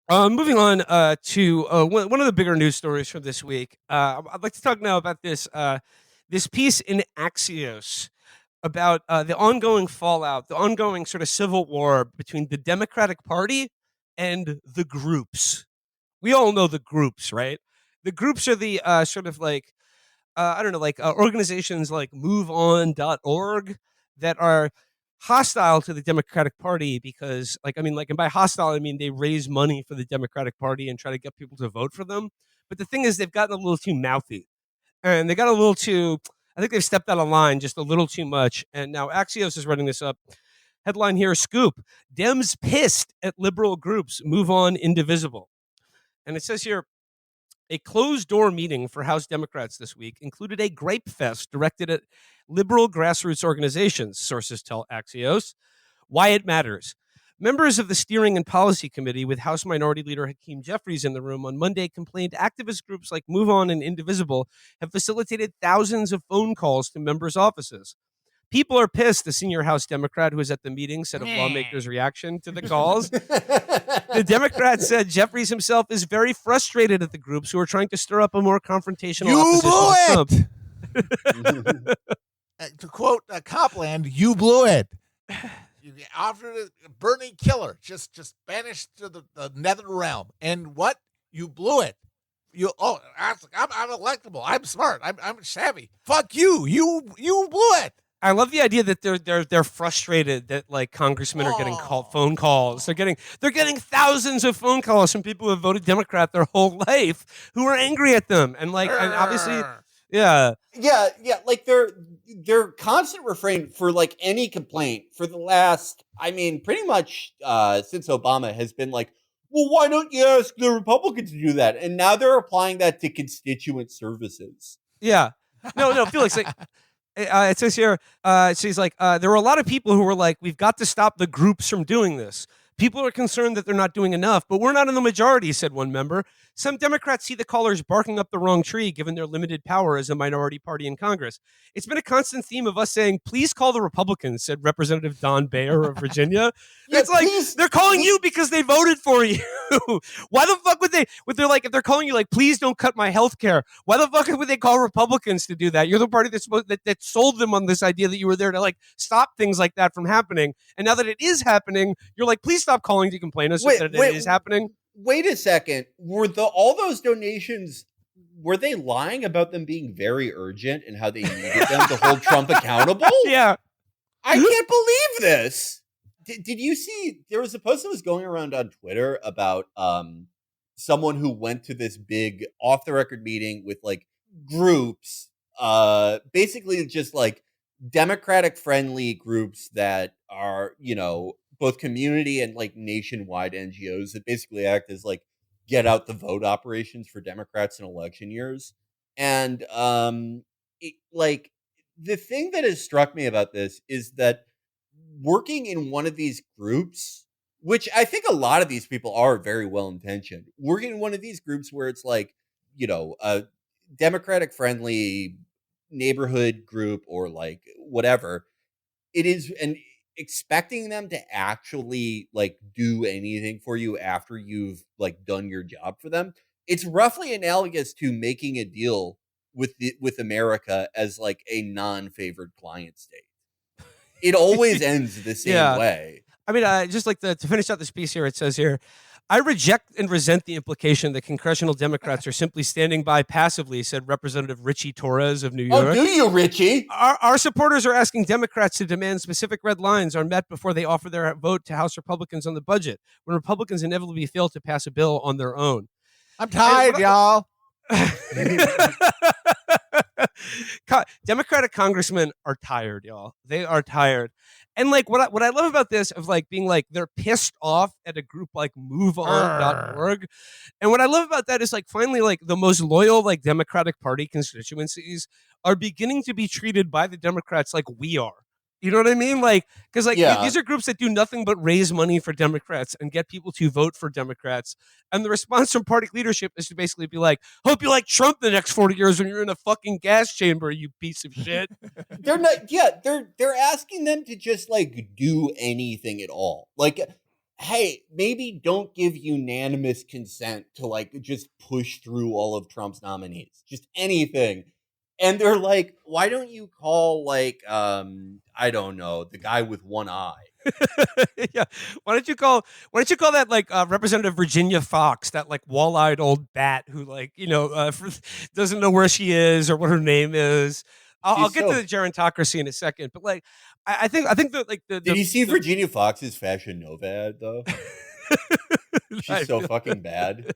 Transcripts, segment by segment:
Moving on to one of the bigger news stories from this week. I'd like to talk now about this piece in Axios about the ongoing fallout, the ongoing sort of civil war between the Democratic Party and the groups. We all know the groups, right? The groups are the sort of like I don't know, like organizations like MoveOn.org that are hostile to the Democratic Party because, like, I mean, like, and by hostile, I mean they raise money for the Democratic Party and try to get people to vote for them. But the thing is, they've gotten a little too mouthy and they got a little too, I think they've stepped out of line just a little too much. And now Axios is running this up. Headline here, Scoop: Dems pissed at liberal groups, move on indivisible. And it says here, a closed door meeting for House Democrats this week included a grape fest directed at liberal grassroots organizations, sources tell Axios. Why it matters. Members of the Steering and Policy Committee, with House Minority Leader Hakeem Jeffries in the room on Monday, complained activist groups like Move On and Indivisible have facilitated thousands of phone calls to members' offices. People are pissed, the senior House Democrat who was at the meeting said of lawmakers' reaction to the calls. The Democrat said Jeffries himself is very frustrated at the groups who are trying to stir up a more confrontational opposition to Trump. To quote Copland, you blew it. You offered a burning killer, just banished to the nether realm. And what? You blew it. I'm electable. I'm smart. I'm savvy. Fuck you. You blew it. I love the idea that they're frustrated that like congressmen are getting phone calls. They're getting thousands of phone calls from people who have voted Democrat their whole life who are angry at them, and obviously, yeah. Like their constant refrain for like any complaint for the last, I mean, pretty much since Obama has been like, well, why don't you ask the Republicans to do that? And now they're applying that to constituent services. Yeah. No, Felix, like, it says here, she's like, there were a lot of people who were like, we've got to stop the groups from doing this. People are concerned that they're not doing enough, but we're not in the majority, said one member. Some Democrats see the callers barking up the wrong tree given their limited power as a minority party in Congress. It's been a constant theme of us saying, please call the Republicans, said Representative Don Bayer of Virginia. It's like, they're calling you because they voted for you. Why the fuck would they're like, if they're calling you like, please don't cut my health care, why the fuck would they call Republicans to do that? You're the party that sold them on this idea that you were there to like stop things like that from happening. And now that it is happening, you're like, please stop calling to complain us that it is happening. Wait a second. Were all those donations, were they lying about them being very urgent and how they needed them to hold Trump accountable? Yeah. I can't believe this. Did you see, there was a post that was going around on Twitter about someone who went to this big off-the-record meeting with like groups, basically just like Democratic-friendly groups that are, you know, both community and like nationwide NGOs that basically act as like get out the vote operations for Democrats in election years. And like the thing that has struck me about this is that working in one of these groups, which I think a lot of these people are very well intentioned, working in one of these groups where it's like, you know, a Democratic friendly neighborhood group or like whatever it is, and expecting them to actually like do anything for you after you've like done your job for them, it's roughly analogous to making a deal with America as like a non-favored client state. It always ends the same way. I mean, just like to finish out this piece here, it says here, I reject and resent the implication that congressional Democrats are simply standing by passively, said Representative Richie Torres of New York. Oh, do you, Richie? Our supporters are asking Democrats to demand specific red lines are met before they offer their vote to House Republicans on the budget, when Republicans inevitably fail to pass a bill on their own. I'm tired, y'all. Democratic congressmen are tired, y'all. They are tired. And like what I love about this of like being like they're pissed off at a group like MoveOn.org. And what I love about that is like finally like the most loyal like Democratic Party constituencies are beginning to be treated by the Democrats like we are. You know what I mean? Like, because like these are groups that do nothing but raise money for Democrats and get people to vote for Democrats. And the response from party leadership is to basically be like, hope you like Trump the next 40 years when you're in a fucking gas chamber, you piece of shit. They're not, they're asking them to just like do anything at all. Like hey, maybe don't give unanimous consent to like just push through all of Trump's nominees, just anything. And they're like, why don't you call like I don't know, the guy with one eye? Yeah. Why don't you call that like Representative Virginia Fox, that like wall-eyed old bat who like doesn't know where she is or what her name is. I'll She's get to the so. gerontocracy in a second, but like I think that like Did you see the Virginia Fox's Fashion Nova ad though? She's I so feel fucking bad.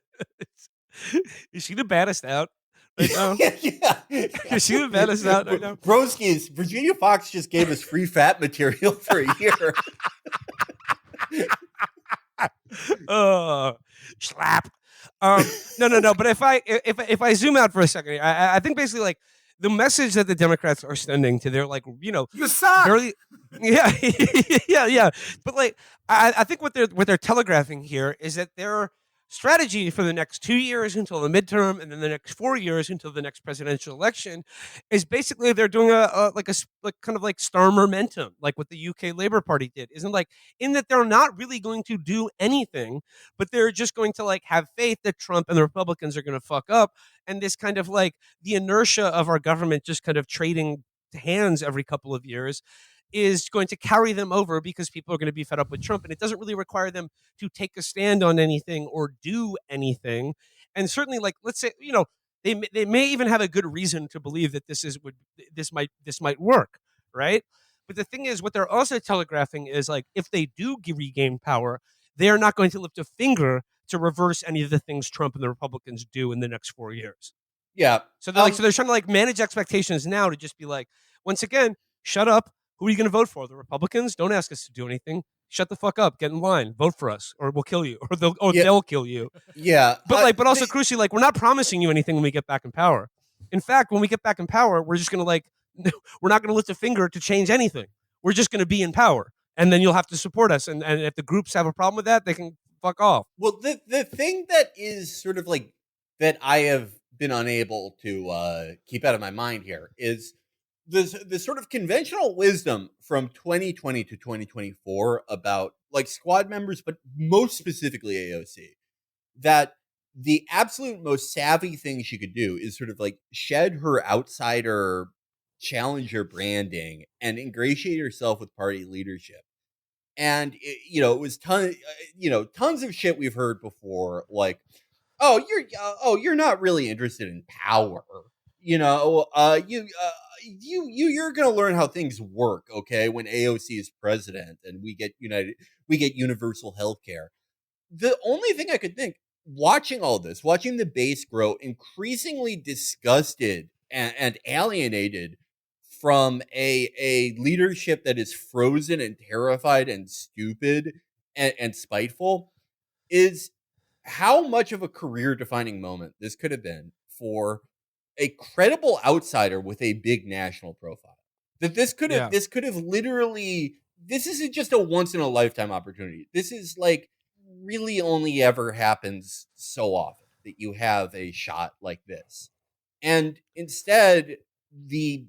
is she the baddest out right now? Yeah. Is she the baddest out right now? Broski's Virginia Fox just gave us free fat material for a year. Slap. No. But if I zoom out for a second, I think basically like the message that the Democrats are sending to their like You suck. very yeah yeah. But like I think what they're telegraphing here is that their strategy for the next 2 years until the midterm and then the next 4 years until the next presidential election is basically they're doing like kind of like star momentum, like what the UK Labour Party did. Isn't like in that they're not really going to do anything, but they're just going to like have faith that Trump and the Republicans are going to fuck up, and this kind of like the inertia of our government just kind of trading hands every couple of years is going to carry them over because people are going to be fed up with Trump, and it doesn't really require them to take a stand on anything or do anything. And certainly, like let's say they may even have a good reason to believe that this might work, right? But the thing is, what they're also telegraphing is like if they do regain power, they are not going to lift a finger to reverse any of the things Trump and the Republicans do in the next 4 years. Yeah. So they're trying to like manage expectations now to just be like, once again, shut up. Who are you going to vote for? The Republicans? Don't ask us to do anything. Shut the fuck up. Get in line. Vote for us, or we'll kill you, or Yeah. they'll kill you. Yeah. But also crucially, like we're not promising you anything when we get back in power. In fact, when we get back in power, we're just going to like we're not going to lift a finger to change anything. We're just going to be in power, and then you'll have to support us. And if the groups have a problem with that, they can fuck off. Well, the thing that is sort of like that I have been unable to keep out of my mind here is the sort of conventional wisdom from 2020 to 2024 about like squad members, but most specifically AOC, that the absolute most savvy thing she could do is sort of like shed her outsider challenger branding and ingratiate herself with party leadership. And it was tons of shit we've heard before, like, you're not really interested in power, you're gonna learn how things work, okay, when AOC is president and we get universal health care. The only thing I could think, watching all this, watching the base grow increasingly disgusted and alienated from a leadership that is frozen and terrified and stupid and spiteful, is how much of a career defining moment this could have been for a credible outsider with a big national profile. That Yeah. this could have literally, this isn't just a once in a lifetime opportunity. This is like really only ever happens so often that you have a shot like this. And instead, the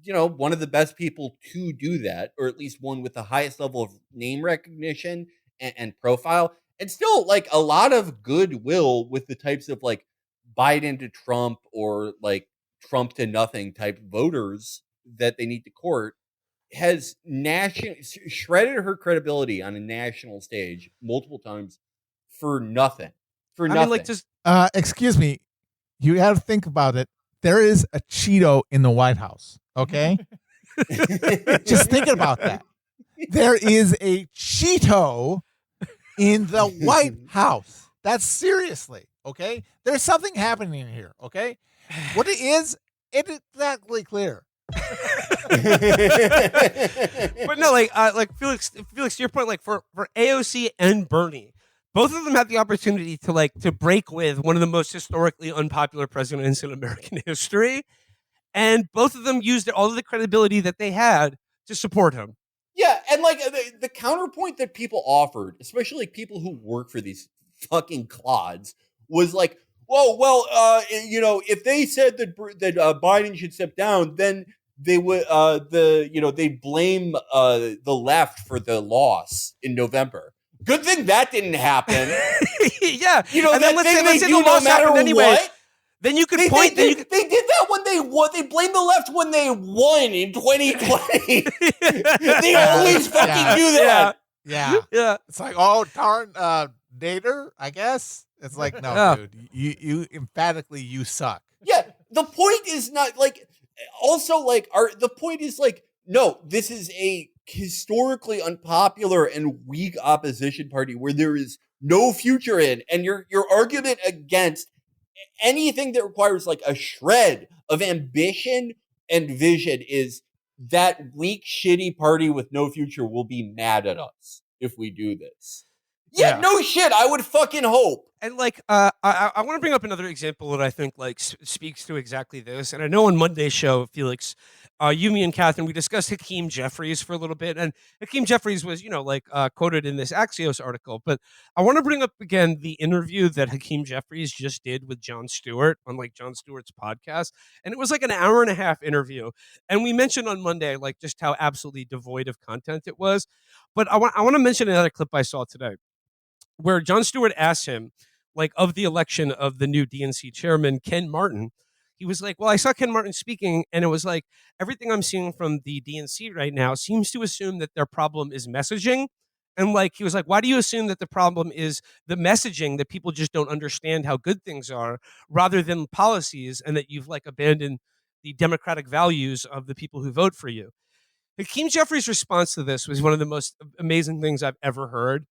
one of the best people to do that, or at least one with the highest level of name recognition and profile, and still like a lot of goodwill with the types of like Biden to Trump or like Trump to nothing type voters that they need to court, has shredded her credibility on a national stage multiple times for nothing. For I nothing. mean, like just Excuse me. You have to think about it. There is a Cheeto in the White House. Okay, just thinking about that. There is a Cheeto in the White House. That's seriously okay. There's something happening here. Okay, what it is, it is exactly clear. but no, like Felix, to your point, like for AOC and Bernie, both of them had the opportunity to break with one of the most historically unpopular presidents in American history, and both of them used all of the credibility that they had to support him. Yeah, and like the counterpoint that people offered, especially like people who work for these fucking clods, was like, "Whoa, well, if they said that Biden should step down, then they would they'd blame the left for the loss in November." Good thing that didn't happen. Yeah. You know, and that then let's thing say they the do no loss matter happened anyway. what. Then you could They point. did that when they won. They blamed the left when they won in 2020. They always fucking do that. Yeah. It's like, oh, darn, Nader, I guess. It's like, no, dude, you emphatically, you suck. Yeah, the point is not like. Also, like, the point is like, no, this is a historically unpopular and weak opposition party where there is no future in, and your argument against anything that requires like a shred of ambition and vision is that weak, shitty party with no future will be mad at us if we do this. Yeah, no shit. I would fucking hope. And like, I want to bring up another example that I think like speaks to exactly this. And I know on Monday's show, Felix, you, me, and Catherine, we discussed Hakeem Jeffries for a little bit, and Hakeem Jeffries was, quoted in this Axios article. But I want to bring up again the interview that Hakeem Jeffries just did with Jon Stewart on like Jon Stewart's podcast, and it was like an hour and a half interview. And we mentioned on Monday like just how absolutely devoid of content it was. But I want to mention another clip I saw today, where Jon Stewart asked him, like, of the election of the new DNC chairman, Ken Martin. He was like, well, I saw Ken Martin speaking, and it was like, everything I'm seeing from the DNC right now seems to assume that their problem is messaging. And like, he was like, why do you assume that the problem is the messaging, that people just don't understand how good things are, rather than policies, and that you've like abandoned the democratic values of the people who vote for you? Hakeem Jeffries' response to this was one of the most amazing things I've ever heard.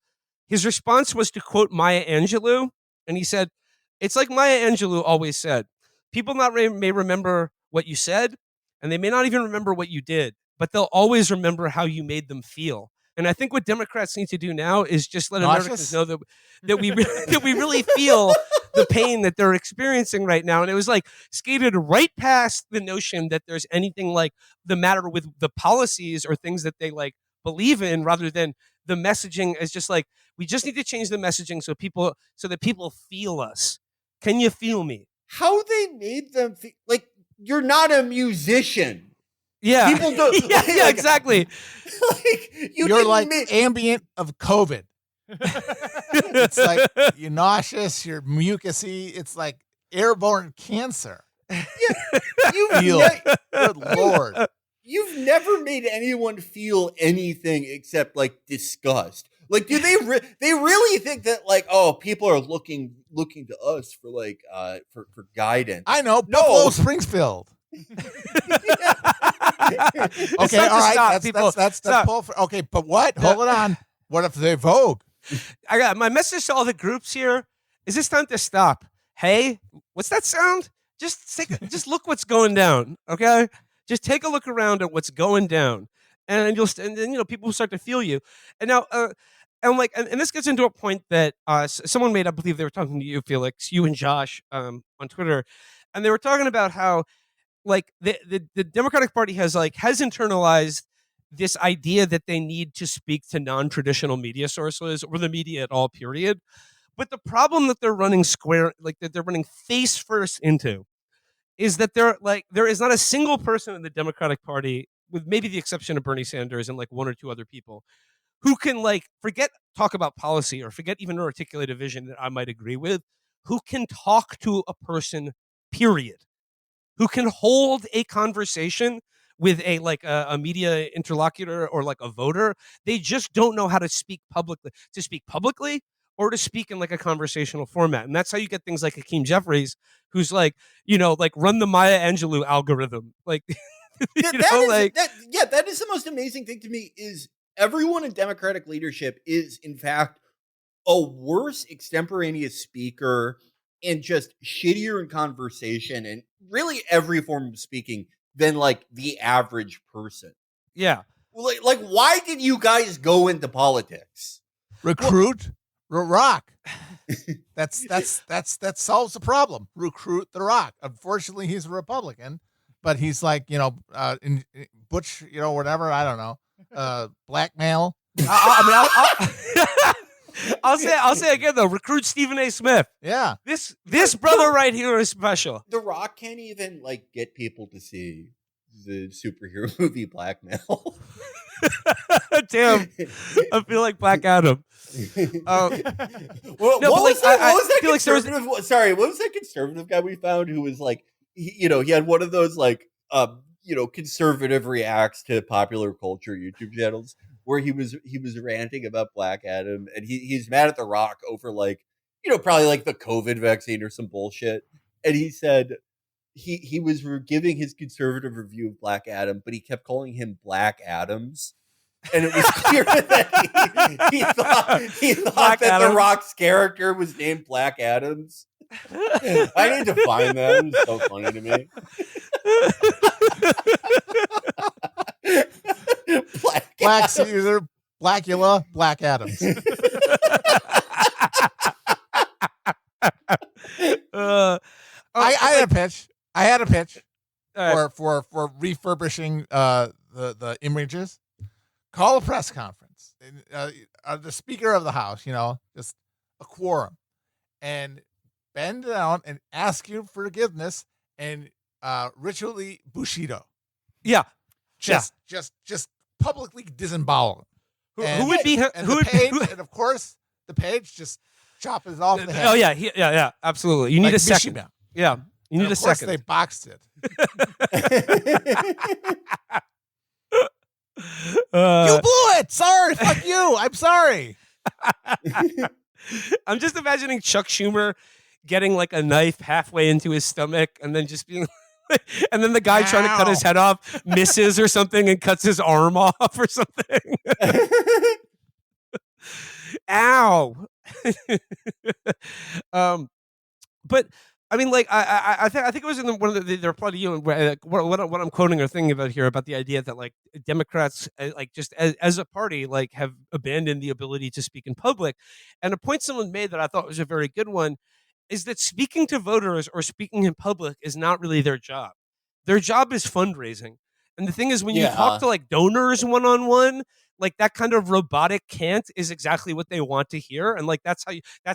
His response was to quote Maya Angelou, and he said, it's like Maya Angelou always said, people may remember what you said, and they may not even remember what you did, but they'll always remember how you made them feel. And I think what Democrats need to do now is just let Americans know that we really feel the pain that they're experiencing right now. And it was like skated right past the notion that there's anything like the matter with the policies or things that they like believe in, rather than the messaging is just like, we just need to change the messaging so that people feel us. Can you feel me? How they made them feel like you're not a musician. Yeah. People don't. Yeah, exactly. Like, you're like ambient of COVID. It's like you're nauseous, you're mucusy. It's like airborne cancer. Yeah, good Lord. You've never made anyone feel anything except like disgust. Like, do they they really think that like, oh, people are looking to us for like for guidance? I know, Buffalo Springfield. Okay, all right. That's Paul. Okay, but what? Hold on. What if they Vogue? I got my message to all the groups here. Is this time to stop? Hey, what's that sound? Just look what's going down. Okay, just take a look around at what's going down, and then people will start to feel you. And now, and this gets into a point that someone made. I believe they were talking to you, Felix, you and Josh, on Twitter, and they were talking about how like the Democratic Party has internalized this idea that they need to speak to non-traditional media sources or the media at all, period. But the problem that they're running face first into is that there is not a single person in the Democratic Party, with maybe the exception of Bernie Sanders and like one or two other people, who can talk about policy or forget even articulate a vision that I might agree with, who can talk to a person, period, who can hold a conversation with a media interlocutor or like a voter. They just don't know how to speak publicly or to speak in like a conversational format. And that's how you get things like Hakeem Jeffries, who's like run the Maya Angelou algorithm. Like, that is the most amazing thing to me is everyone in Democratic leadership is in fact a worse extemporaneous speaker and just shittier in conversation and really every form of speaking than like the average person. Yeah. Like why did you guys go into politics? Recruit Rock. That solves the problem. Recruit the Rock. Unfortunately, he's a Republican, but he's like, in Butch, whatever. I don't know. Blackmail. I'll say again though, recruit Stephen A. Smith. Yeah. This brother right here is special. The Rock can't even like get people to see the superhero movie Blackmail. Damn, I feel like Black Adam. Well, No, but, what like, was that? I What was that feel like there was- conservative? Sorry, what was that conservative guy we found who was like, he had one of those like, conservative reacts to popular culture YouTube channels where he was ranting about Black Adam, and he's mad at The Rock over like, probably like the COVID vaccine or some bullshit, and he said he was giving his conservative review of Black Adam, but he kept calling him Black Adams. And it was clear that he thought Black that Adams. The Rock's character was named Black Adams. I need to find that. It's so funny to me. Black Caesar, Blackula, Black Adams. I had a pitch. I had a pitch for refurbishing the images. Call a press conference. The Speaker of the House, just a quorum, and bend down and ask you forgiveness and ritually Bushido. Yeah. Just publicly disembowel. Who would be And who the would page, who, and of course the page just chop it off the head. Oh yeah, yeah, absolutely. You need Like a second. Mishima. Yeah, you need And a of course second. they boxed it. You blew it. Sorry, fuck you. I'm sorry. I'm just imagining Chuck Schumer getting like a knife halfway into his stomach and then just being and then the guy trying to cut his head off misses or something and cuts his arm off or something. Ow. But I mean, like, I think it was in one of the reply to you, and what I'm quoting or thinking about here about the idea that like Democrats, like just as a party, like have abandoned the ability to speak in public. And a point someone made that I thought was a very good one is that speaking to voters or speaking in public is not really their job. Their job is fundraising. And the thing is, when you talk to like donors one on one, like that kind of robotic cant is exactly what they want to hear, and like that's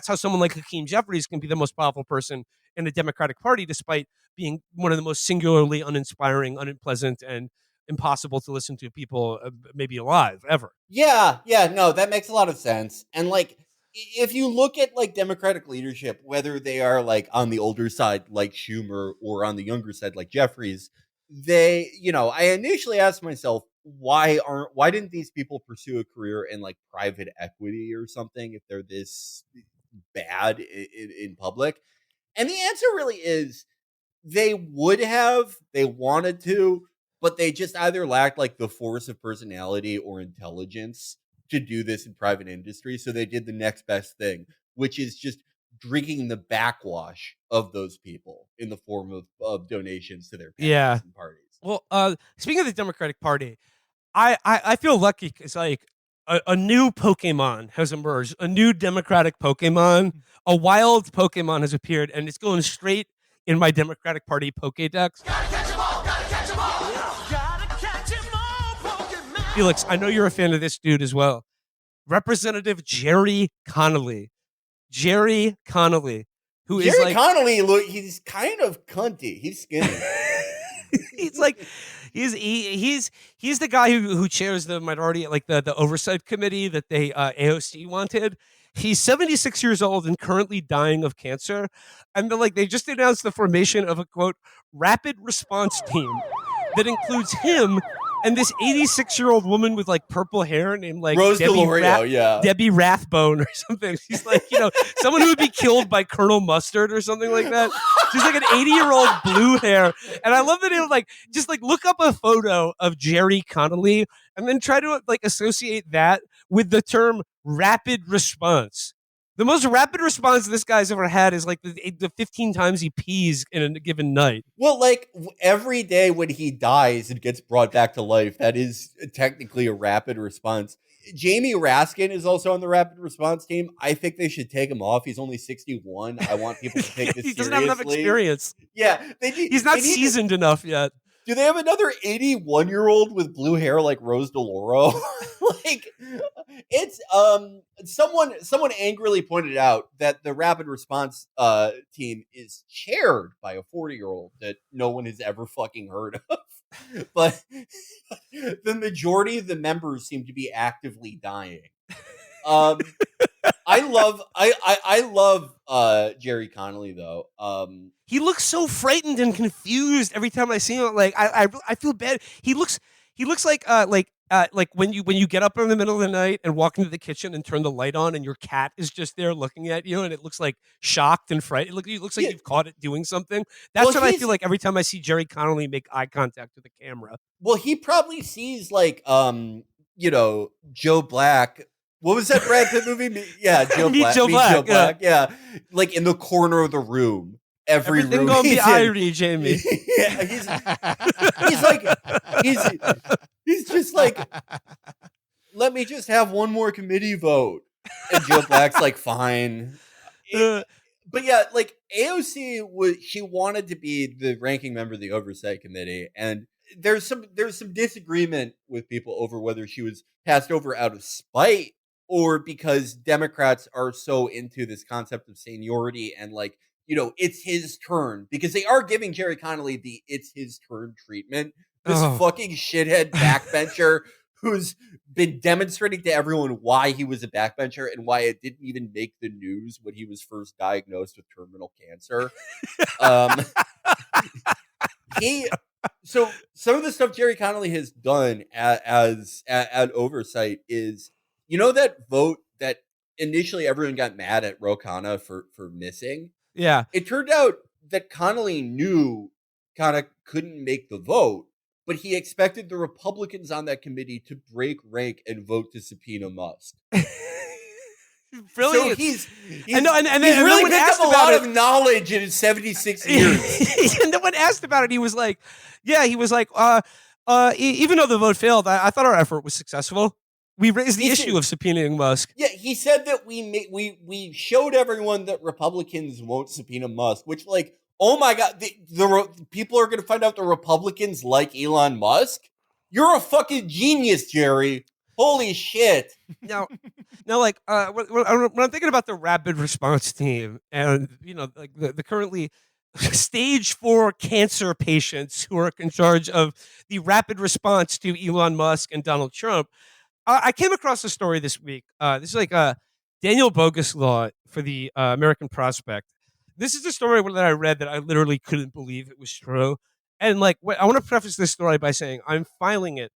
how someone like Hakeem Jeffries can be the most powerful person in the Democratic Party, despite being one of the most singularly uninspiring, unpleasant, and impossible to listen to people maybe alive ever. Yeah, no, that makes a lot of sense. And like, if you look at like Democratic leadership, whether they are like on the older side like Schumer or on the younger side like Jeffries, they, I initially asked myself, why didn't these people pursue a career in like private equity or something if they're this bad in public? And the answer really is they wanted to, but they just either lacked like the force of personality or intelligence to do this in private industry. So they did the next best thing, which is just drinking the backwash of those people in the form of donations to their parties and parties. Well, speaking of the Democratic Party, I feel lucky because like a new Pokemon has emerged, a new Democratic Pokemon, a wild Pokemon has appeared, and it's going straight in my Democratic Party Pokédex. Gotta catch 'em all, gotta catch 'em all. Gotta catch 'em all, Pokemon. Felix, I know you're a fan of this dude as well. Representative Jerry Connolly. Jerry Connolly, who is like Connolly, look, he's kind of cunty. He's skinny. he's like he's the guy who chairs the minority, like the oversight committee that they AOC wanted. He's 76 years old and currently dying of cancer, and they just announced the formation of a quote rapid response team that includes him and this 86-year-old woman with like purple hair named like Rose Delorio, Debbie Rathbone or something. She's like, someone who would be killed by Colonel Mustard or something like that. She's like an 80-year-old blue hair. And I love that it was just look up a photo of Jerry Connolly and then try to associate that with the term rapid response. The most rapid response this guy's ever had is like the 15 times he pees in a given night. Well, every day when he dies and gets brought back to life, that is technically a rapid response. Jamie Raskin is also on the rapid response team. I think they should take him off. He's only 61. I want people to take this seriously. He doesn't have enough experience. Yeah. He's not seasoned enough yet. Do they have another 81-year-old with blue hair like Rose DeLauro? It's someone angrily pointed out that the rapid response team is chaired by a 40-year-old that no one has ever fucking heard of. But the majority of the members seem to be actively dying. I love Jerry Connolly though. He looks so frightened and confused every time I see him. Like I feel bad. He looks like when you get up in the middle of the night and walk into the kitchen and turn the light on and your cat is just there looking at you and it looks like shocked and frightened. It looks like Yeah. you've caught it doing something. That's Well, what I feel like every time I see Jerry Connolly make eye contact with the camera. Well, he probably sees like Joe Black. What was that Brad Pitt movie? Yeah, Joe Meet Black. Joe Black, Yeah, like in the corner of the room. Every Everything room gonna be he's in. irie, Jamie. Yeah, he's like he's just like, let me just have one more committee vote, and Joe Black's like, fine. But yeah, like AOC she wanted to be the ranking member of the oversight committee, and there's some disagreement with people over whether she was passed over out of spite or because Democrats are so into this concept of seniority and like, it's his turn, because they are giving Jerry Connolly the it's his turn treatment. This fucking shithead backbencher who's been demonstrating to everyone why he was a backbencher and why it didn't even make the news when he was first diagnosed with terminal cancer. So some of the stuff Jerry Connolly has done as oversight is, that vote that initially everyone got mad at Ro Khanna for missing. Yeah. It turned out that Connolly knew Khanna couldn't make the vote, but he expected the Republicans on that committee to break rank and vote to subpoena Musk. Brilliant. So he's really picked up a lot of knowledge in his 76 years. And then when asked about it, he was like, even though the vote failed, I thought our effort was successful. We raised the issue of subpoenaing Musk. Yeah, he said that we showed everyone that Republicans won't subpoena Musk, which, like, oh my God, the people are going to find out the Republicans like Elon Musk? You're a fucking genius, Jerry. Holy shit. Now, like, when I'm thinking about the rapid response team and, like the currently stage 4 cancer patients who are in charge of the rapid response to Elon Musk and Donald Trump, I came across a story this week. This is like Daniel Boguslaw for the American Prospect. This is a story that I read that I literally couldn't believe it was true. And like, I want to preface this story by saying I'm filing it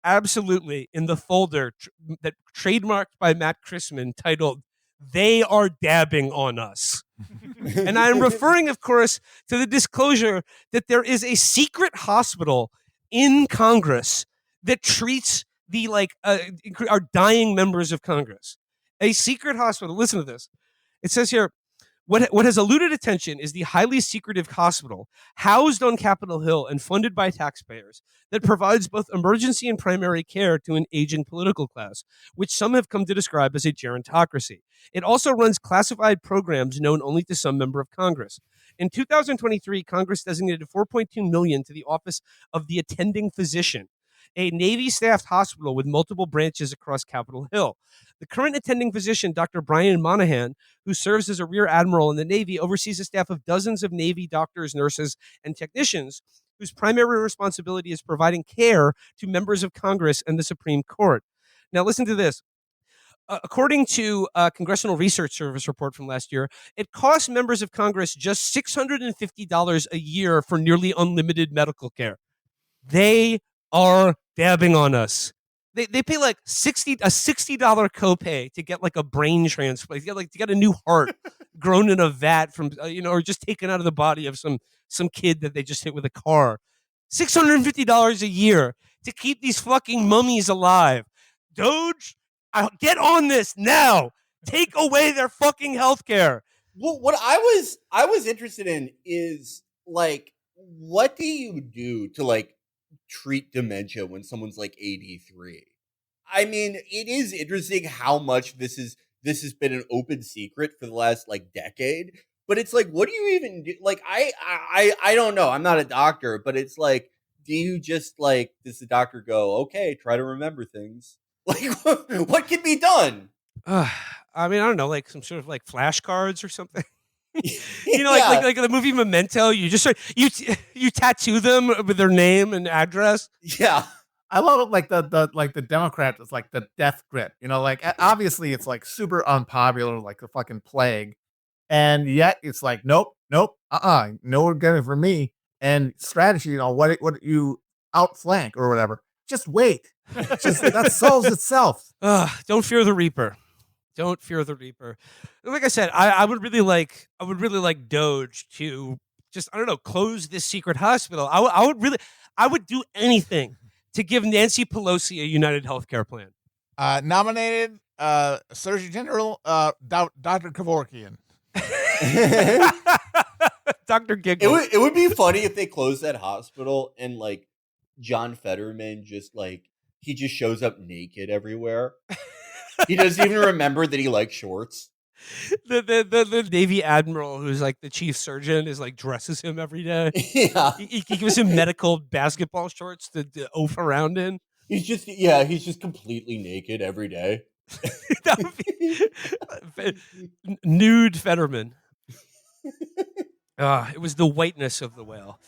absolutely in the folder that trademarked by Matt Chrisman titled "They Are Dabbing on Us." And I'm referring, of course, to the disclosure that there is a secret hospital in Congress that treats the our dying members of Congress. A secret hospital. Listen to this. It says here, what has eluded attention is the highly secretive hospital housed on Capitol Hill and funded by taxpayers that provides both emergency and primary care to an aging political class, which some have come to describe as a gerontocracy. It also runs classified programs known only to some member of Congress. In 2023, Congress designated $4.2 million to the Office of the Attending Physician, a Navy-staffed hospital with multiple branches across Capitol Hill. The current attending physician, Dr. Brian Monahan, who serves as a rear admiral in the Navy, oversees a staff of dozens of Navy doctors, nurses, and technicians whose primary responsibility is providing care to members of Congress and the Supreme Court. Now, listen to this. According to a Congressional Research Service report from last year, it costs members of Congress just $650 a year for nearly unlimited medical care. They are dabbing on us. They pay like $60 copay to get like a brain transplant, to get a new heart grown in a vat from or just taken out of the body of some kid that they just hit with a car. $650 a year to keep these fucking mummies alive. Doge, get on this now. Take away their fucking health care. Well, what I was interested in is like, what do you do to like treat dementia when someone's like 83? I mean, it is interesting how much this has been an open secret for the last like decade. But it's like, what do you even do? Like, I don't know. I'm not a doctor, but it's like, do you just like, does the doctor go, okay, try to remember things? Like, what can be done? I mean, I don't know, like some sort of like flashcards or something. Yeah. like the movie Memento. You just you tattoo them with their name and address. Yeah. I love it, like the Democrat is like the death grip. Like obviously it's like super unpopular, like the fucking plague, and yet it's like nope, no getting for me. And strategy, what you outflank or whatever. Just wait. Just that solves itself. Don't fear the Reaper. Don't fear the Reaper. Like I said, I would really like Doge to just, I don't know, close this secret hospital. I would do anything to give Nancy Pelosi a United Healthcare plan. Nominated Surgeon General Dr. Kevorkian. Dr. Giggle. It would be funny if they closed that hospital and like John Fetterman just like he just shows up naked everywhere. He doesn't even remember that he likes shorts. The Navy admiral who's like the chief surgeon is like dresses him every day. Yeah. He gives him medical basketball shorts to oaf around in. He's just completely naked every day. That would be nude Fetterman. It was the whiteness of the whale.